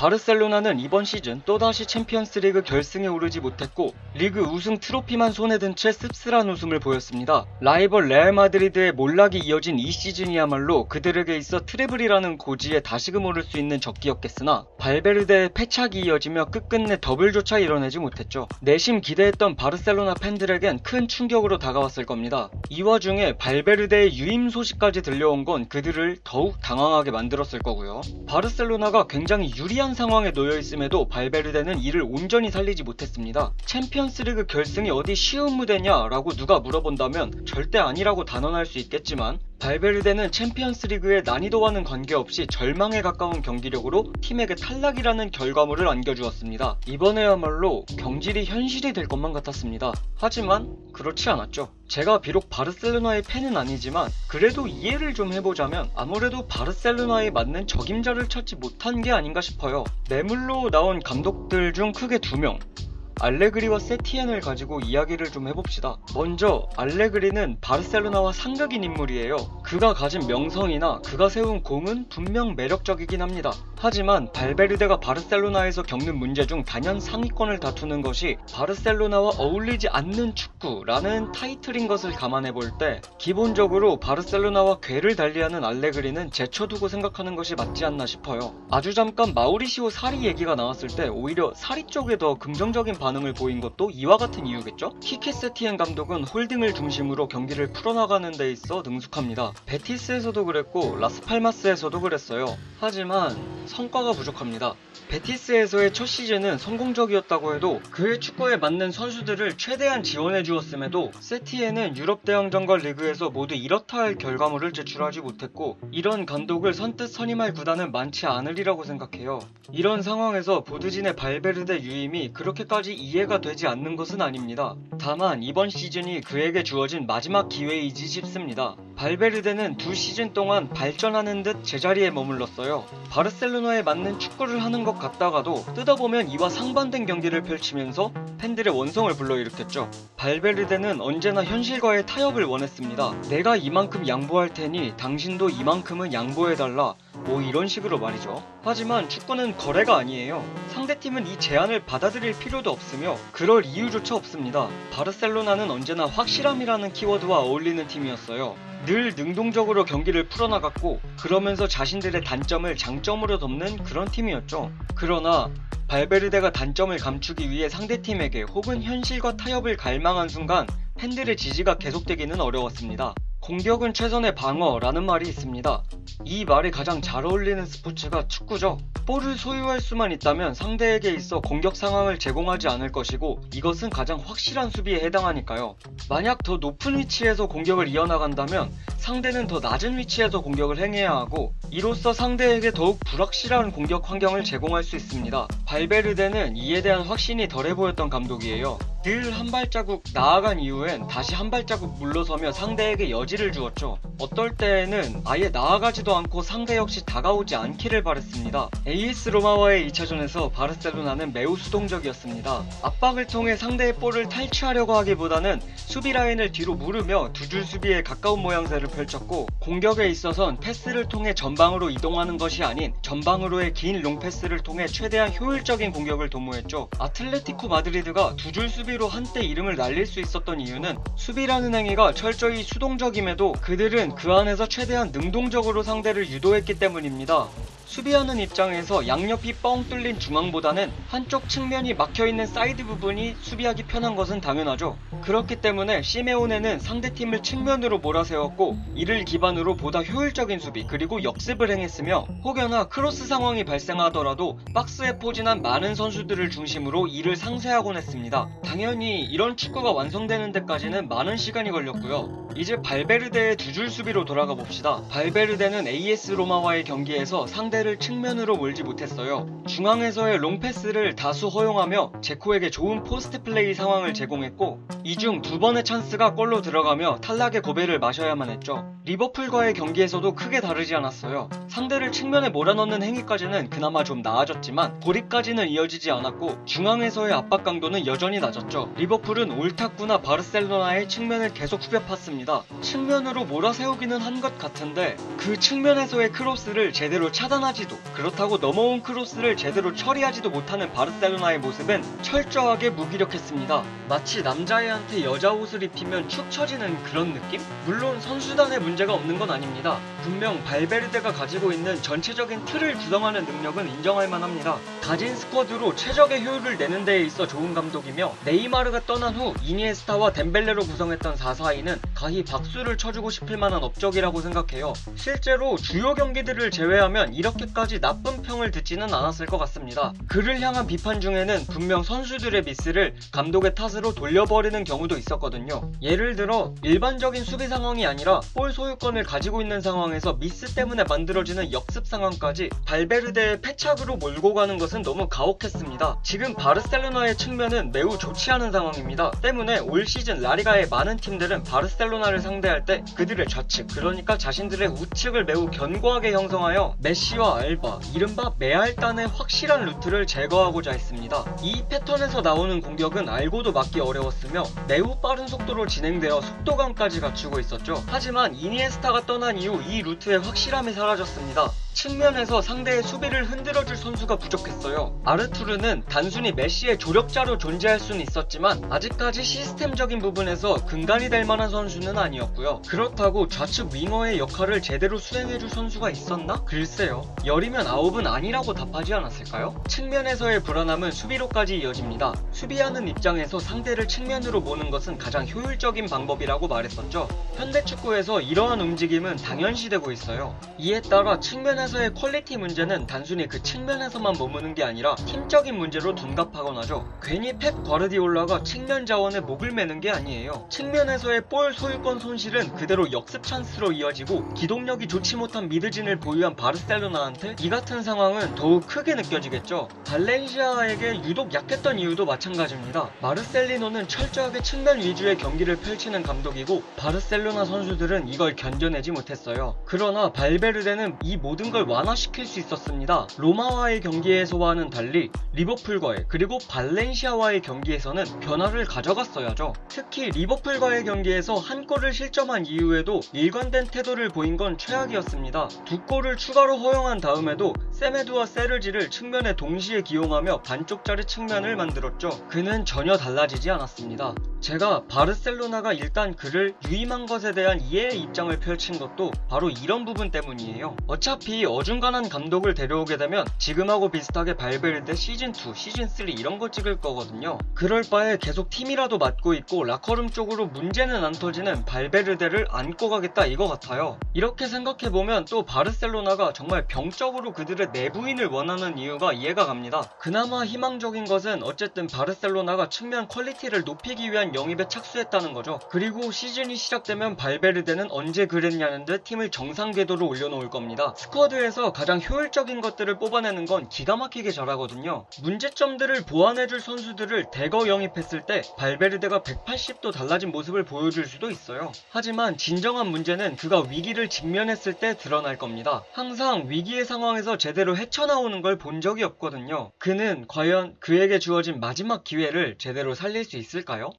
바르셀로나는 이번 시즌 또다시 챔피언스리그 결승에 오르지 못했고 리그 우승 트로피만 손에 든 채 씁쓸한 웃음을 보였습니다. 라이벌 레알 마드리드의 몰락이 이어진 이 시즌이야말로 그들에게 있어 트래블이라는 고지에 다시금 오를 수 있는 적기였겠으나 발베르데의 패착이 이어지며 끝끝내 더블조차 이뤄내지 못했죠. 내심 기대했던 바르셀로나 팬들에겐 큰 충격으로 다가왔을 겁니다. 이 와중에 발베르데의 유임 소식까지 들려온 건 그들을 더욱 당황하게 만들었을 거고요. 바르셀로나가 굉장히 유리한 상황에 놓여 있음에도 발베르데는 이를 온전히 살리지 못했습니다. 챔피언스리그 결승이 어디 쉬운 무대냐 라고 누가 물어본다면 절대 아니라고 단언할 수 있겠지만 발베르데는 챔피언스리그의 난이도와는 관계없이 절망에 가까운 경기력으로 팀에게 탈락이라는 결과물을 안겨주었습니다. 이번에야말로 경질이 현실이 될 것만 같았습니다. 하지만 그렇지 않았죠. 제가 비록 바르셀로나의 팬은 아니지만 그래도 이해를 좀 해보자면 아무래도 바르셀로나에 맞는 적임자를 찾지 못한 게 아닌가 싶어요. 매물로 나온 감독들 중 크게 2명, 알레그리와 세티엔을 가지고 이야기를 좀 해봅시다. 먼저 알레그리는 바르셀로나와 상극인 인물이에요. 그가 가진 명성이나 그가 세운 공은 분명 매력적이긴 합니다. 하지만 발베르데가 바르셀로나에서 겪는 문제 중 단연 상위권을 다투는 것이 바르셀로나와 어울리지 않는 축구라는 타이틀인 것을 감안해볼 때 기본적으로 바르셀로나와 궤를 달리하는 알레그리는 제쳐두고 생각하는 것이 맞지 않나 싶어요. 아주 잠깐 마우리시오 사리 얘기가 나왔을 때 오히려 사리 쪽에 더 긍정적인 반응을 보인 것도 이와 같은 이유겠죠? 키케 세티엔 감독은 홀딩을 중심으로 경기를 풀어나가는 데 있어 능숙합니다. 베티스에서도 그랬고 라스팔마스에서도 그랬어요. 하지만 성과가 부족합니다. 베티스에서의 첫 시즌은 성공적이었다고 해도 그의 축구에 맞는 선수들을 최대한 지원해 주었음에도 세티엔은 유럽 대항전과 리그에서 모두 이렇다 할 결과물을 제출하지 못했고 이런 감독을 선뜻 선임할 구단은 많지 않으리라고 생각해요. 이런 상황에서 보드진의 발베르데 유임이 그렇게까지 이해가 되지 않는 것은 아닙니다. 다만 이번 시즌이 그에게 주어진 마지막 기회이지 싶습니다. 발베르데는 2시즌 동안 발전하는 듯 제자리에 머물렀어요. 바르셀로나에 맞는 축구를 하는 것 같다가도 뜯어보면 이와 상반된 경기를 펼치면서 팬들의 원성을 불러일으켰죠. 발베르데는 언제나 현실과의 타협을 원했습니다. 내가 이만큼 양보할 테니 당신도 이만큼은 양보해달라, 뭐 이런 식으로 말이죠. 하지만 축구는 거래가 아니에요. 상대팀은 이 제안을 받아들일 필요도 없으며 그럴 이유조차 없습니다. 바르셀로나는 언제나 확실함이라는 키워드와 어울리는 팀이었어요. 늘 능동적으로 경기를 풀어나갔고 그러면서 자신들의 단점을 장점으로 덮는 그런 팀이었죠. 그러나 발베르데가 단점을 감추기 위해 상대팀에게 혹은 현실과 타협을 갈망한 순간 팬들의 지지가 계속되기는 어려웠습니다. 공격은 최선의 방어라는 말이 있습니다. 이 말이 가장 잘 어울리는 스포츠가 축구죠. 볼을 소유할 수만 있다면 상대에게 있어 공격 상황을 제공하지 않을 것이고 이것은 가장 확실한 수비에 해당하니까요. 만약 더 높은 위치에서 공격을 이어나간다면 상대는 더 낮은 위치에서 공격을 행해야 하고 이로써 상대에게 더욱 불확실한 공격 환경을 제공할 수 있습니다. 발베르데는 이에 대한 확신이 덜해 보였던 감독이에요. 늘 한 발자국 나아간 이후엔 다시 한 발자국 물러서며 상대에게 여지를 주었죠. 어떨 때에는 아예 나아가지도 않고 상대 역시 다가오지 않기를 바랬습니다. AS 로마와의 2차전에서 바르셀로나는 매우 수동적이었습니다. 압박을 통해 상대의 볼을 탈취하려고 하기보다는 수비 라인을 뒤로 무르며 두 줄 수비에 가까운 모양새를 펼쳤고 공격에 있어선 패스를 통해 전방으로 이동하는 것이 아닌 전방으로의 긴 롱패스를 통해 최대한 효율적인 공격을 도모했죠. 아틀레티코 마드리드가 두 줄 수비로 한때 이름을 날릴 수 있었던 이유는 수비라는 행위가 철저히 수동적임에도 그들은 그 안에서 최대한 능동적으로 상대를 유도했기 때문입니다. 수비하는 입장에서 양옆이 뻥 뚫린 중앙보다는 한쪽 측면이 막혀있는 사이드 부분이 수비하기 편한 것은 당연하죠. 그렇기 때문에 시메오네는 상대팀을 측면으로 몰아세웠고 이를 기반으로 보다 효율적인 수비 그리고 역습을 행했으며 혹여나 크로스 상황이 발생하더라도 박스에 포진한 많은 선수들을 중심으로 이를 상쇄하곤 했습니다. 당연히 이런 축구가 완성되는 데까지는 많은 시간이 걸렸고요. 이제 발베르데의 두 줄 수비로 돌아가 봅시다. 발베르데는 AS 로마와의 경기에서 상대를 측면으로 몰지 못했어요. 중앙에서의 롱패스를 다수 허용하며 제코에게 좋은 포스트 플레이 상황을 제공했고 이 중 2번의 찬스가 골로 들어가며 탈락의 고배를 마셔야만 했죠. 리버풀과의 경기에서도 크게 다르지 않았어요. 상대를 측면에 몰아넣는 행위까지는 그나마 좀 나아졌지만 고립까지는 이어지지 않았고 중앙에서의 압박 강도는 여전히 낮았죠. 리버풀은 옳다구나 바르셀로나의 측면을 계속 후벼 팠습니다. 측면으로 몰아세우기는 한 것 같은데 그 측면에서의 크로스를 제대로 차단하지 하지도, 그렇다고 넘어온 크로스를 제대로 처리하지도 못하는 바르셀로나의 모습은 철저하게 무기력했습니다. 마치 남자애한테 여자 옷을 입히면 축 처지는 그런 느낌? 물론 선수단에 문제가 없는 건 아닙니다. 분명 발베르데가 가지고 있는 전체적인 틀을 구성하는 능력은 인정할 만합니다. 가진 스쿼드로 최적의 효율을 내는 데에 있어 좋은 감독이며, 네이마르가 떠난 후 이니에스타와 덴벨레로 구성했던 442는 가히 박수를 쳐주고 싶을 만한 업적이라고 생각해요. 실제로 주요 경기들을 제외하면 이렇게까지 나쁜 평을 듣지는 않았을 것 같습니다. 그를 향한 비판 중에는 분명 선수들의 미스를 감독의 탓으로 돌려버리는 경우도 있었거든요. 예를 들어 일반적인 수비 상황이 아니라 볼 소유권을 가지고 있는 상황에서 미스 때문에 만들어지는 역습 상황까지 발베르데의 패착으로 몰고 가는 것은 너무 가혹했습니다. 지금 바르셀로나의 측면은 매우 좋지 않은 상황입니다. 때문에 올 시즌 라리가의 많은 팀들은 바르셀로나를 상대할 때 그들의 좌측, 그러니까 자신들의 우측을 매우 견고하게 형성하여 메시와 알바, 이른바 메알단의 확실한 루트를 제거하고자 했습니다. 이 패턴에서 나오는 공격은 알고도 막기 어려웠으며 매우 빠른 속도로 진행되어 속도감까지 갖추고 있었죠. 하지만 이니에스타가 떠난 이후 이 루트의 확실함이 사라졌습니다. 측면에서 상대의 수비를 흔들어줄 선수가 부족했어요. 아르투르는 단순히 메시의 조력자로 존재할 수는 있었지만 아직까지 시스템적인 부분에서 근간이 될 만한 선수는 아니었고요. 그렇다고 좌측 윙어의 역할을 제대로 수행해줄 선수가 있었나? 글쎄요. 열이면 아홉은 아니라고 답하지 않았을까요? 측면에서의 불안함은 수비로까지 이어집니다. 수비하는 입장에서 상대를 측면으로 모는 것은 가장 효율적인 방법이라고 말했었죠. 현대축구에서 이러한 움직임은 당연시되고 있어요. 이에 따라 측면에서의 퀄리티 문제는 단순히 그 측면에서만 머무는 게 아니라 팀적인 문제로 둔갑하곤 하죠. 괜히 펩 과르디올라가 측면 자원에 목을 매는 게 아니에요. 측면에서의 볼 소유권 손실은 그대로 역습 찬스로 이어지고, 기동력이 좋지 못한 미드진을 보유한 바르셀로나한테 이 같은 상황은 더욱 크게 느껴지겠죠. 발렌시아에게 유독 약했던 이유도 마찬가지입니다. 마르셀리노는 철저하게 측면 위주의 경기를 펼치는 감독이고 바르셀로나 선수들은 이걸 견뎌내지 못했어요. 그러나 발베르데는 이 모든 걸 완화시킬 수 있었습니다. 로마와의 경기에서와는 달리 리버풀과의, 그리고 발렌시아와의 경기에서는 변화를 가져갔어야죠. 특히 리버풀과의 경기에서 한 골을 실점한 이후에도 일관된 태도를 보인 건 최악이었습니다. 두 골을 추가로 허용한 다음에도 세메두와 세르지를 측면에 동시에 기용하며 반쪽짜리 측면을 만들었죠. 그는 전혀 달라지지 않았습니다. 제가 바르셀로나가 일단 그를 유임한 것에 대한 이해의 입장을 펼친 것도 바로 이런 부분 때문이에요. 어차피 어중간한 감독을 데려오게 되면 지금하고 비슷하게 발베르데 시즌2, 시즌3 이런 거 찍을 거거든요. 그럴 바에 계속 팀이라도 맡고 있고 라커룸 쪽으로 문제는 안 터지는 발베르데를 안고 가겠다 이거 같아요. 이렇게 생각해보면 또 바르셀로나가 정말 병적으로 그들의 내부인을 원하는 이유가 이해가 갑니다. 그나마 희망적인 것은 어쨌든 바르셀로나가 측면 퀄리티를 높이기 위한 영입에 착수했다는 거죠. 그리고 시즌이 시작되면 발베르데는 언제 그랬냐는 듯 팀을 정상 궤도로 올려놓을 겁니다. 스쿼드에서 가장 효율적인 것들을 뽑아내는 건 기가 막히게 잘하거든요. 문제점들을 보완해줄 선수들을 대거 영입했을 때 발베르데가 180도 달라진 모습을 보여줄 수도 있어요. 하지만 진정한 문제는 그가 위기를 직면했을 때 드러날 겁니다. 항상 위기의 상황에서 제대로 헤쳐나오는 걸 본 적이 없거든요. 그는 과연 그에게 주어진 마지막 기회를 제대로 살릴 수 있을까요?